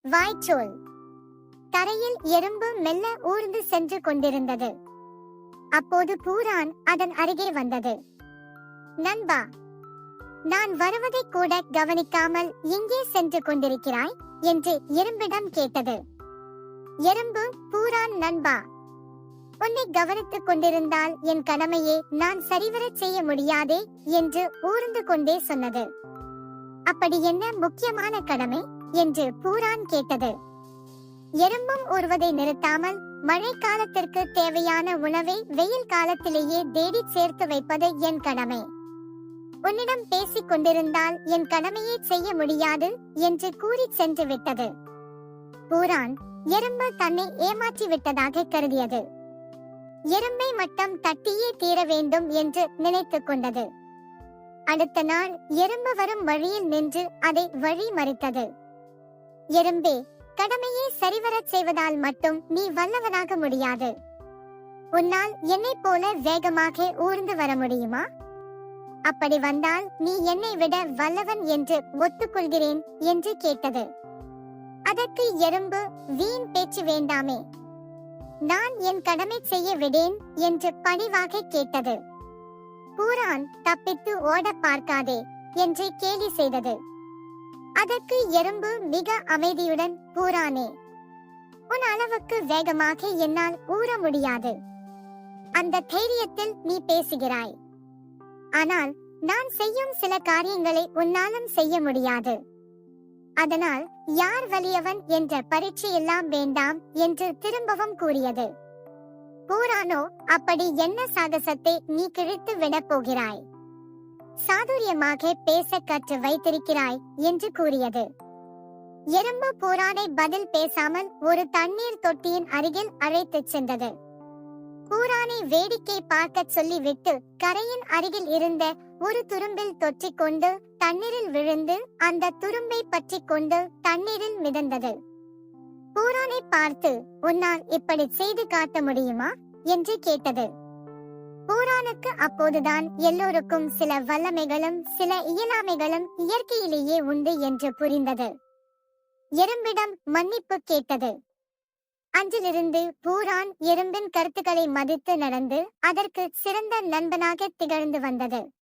வாய்ச்சோல். தரையில் எறும்பு மெல்ல ஊர்ந்து சென்று கொண்டிருந்தது. அப்போது பூரான் அதன் அருகே வந்தது. நண்பா, நான் வருவதை கூட கவனிக்காமல் எங்கே சென்று கொண்டிருக்கிறாய் என்று எறும்பிடம் கேட்டது. எறும்பு, பூரான் நண்பா, உன்னை கவனித்துக் கொண்டிருந்தால் என் கடமையை நான் சரிவரச் செய்ய முடியாதே என்று ஊர்ந்து கொண்டே சொன்னது. அப்படி என்ன முக்கியமான கடமை என்று பூரான் கேட்டது. எறும்பும் ஊர்வதை நிறுத்தாமல் மழை காலத்திற்கு தேவையான உணவை வெயில் காலத்திலேயே தேடி சேர்த்து வைப்பது என் கடமை. உன்னிடம் பேசிக் கொண்டிருந்தால் என் கடமையை செய்ய முடியாது என்று கூறி சென்று விட்டது. பூரான் எறும்பு தன்னை ஏமாற்றி விட்டதாக கருதியது. எறும்பை மட்டம் தட்டியே தீர வேண்டும் என்று நினைத்துக் கொண்டது. அடுத்த நாள் எறும்பு வரும் வழியில் நின்று அதை வழி மறித்தது. எறும்பே, கடமையை சரிவரச் செய்வதால் மட்டும் நீ வல்லவனாக முடியாது. உன்னால் என்னை போல வேகமாக ஊர்ந்து வர முடியுமா? அப்படி வந்தால் நீ என்னை விட வல்லவன் என்று ஒத்துக்கொள்கிறேன் என்று கேட்டது. அதற்கு எறும்பு, வீண் பேச்சு வேண்டாமே, நான் என் கடமை செய்ய விடேன் என்று பணிவாக கேட்டது. பூரான், தப்பித்து ஓட பார்க்காதே என்று கேலி செய்தது. அதற்கு எறும்பு மிக அமைதியுடன், பூரானே, உன் அளவுக்கு வேகமாக என்னால் ஊற முடியாது. அந்த தைரியத்தில் நீ பேசுகிறாய். ஆனால் நான் செய்யும் சில காரியங்களை உன்னாலும் செய்ய முடியாது. அதனால் யார் வலியவன் என்ற பரீட்சை எல்லாம் வேண்டாம் என்று திரும்பவும் கூறியது. பூரானோ, அப்படி என்ன சாகசத்தை நீ கிழித்து விடப் போகிறாய்? சாதுரியமாக பேச கற்று வைத்திருக்கிறாய் என்று கூறியது. எறும்பு பூரானை பதில் பேசாமல் ஒரு தண்ணீர் தொட்டியின் அருகில் அழைத்துச் சென்றது. பூரானை வேடிக்கை பார்க்கச் சொல்லிவிட்டு கரையின் அருகில் இருந்த ஒரு துரும்பில் தொற்றிக் கொண்டு தண்ணீரில் விழுந்து அந்த துரும்பை பற்றிக் கொண்டு தண்ணீரில் மிதந்தது. பூரானை பார்த்து, உன்னால் இப்படி செய்து காட்ட முடியுமா என்று கேட்டது. பூரானுக்கு அப்போதுதான் எல்லோருக்கும் சில வல்லமைகளும் சில இயலாமைகளும் இயற்கையிலேயே உண்டு என்று புரிந்தது. எறும்பிடம் மன்னிப்பு கேட்டது. அன்றிலிருந்து பூரான் எறும்பின் கருத்துக்களை மதித்து நடந்து அதற்கு சிறந்த நண்பனாக திகழ்ந்து வந்தது.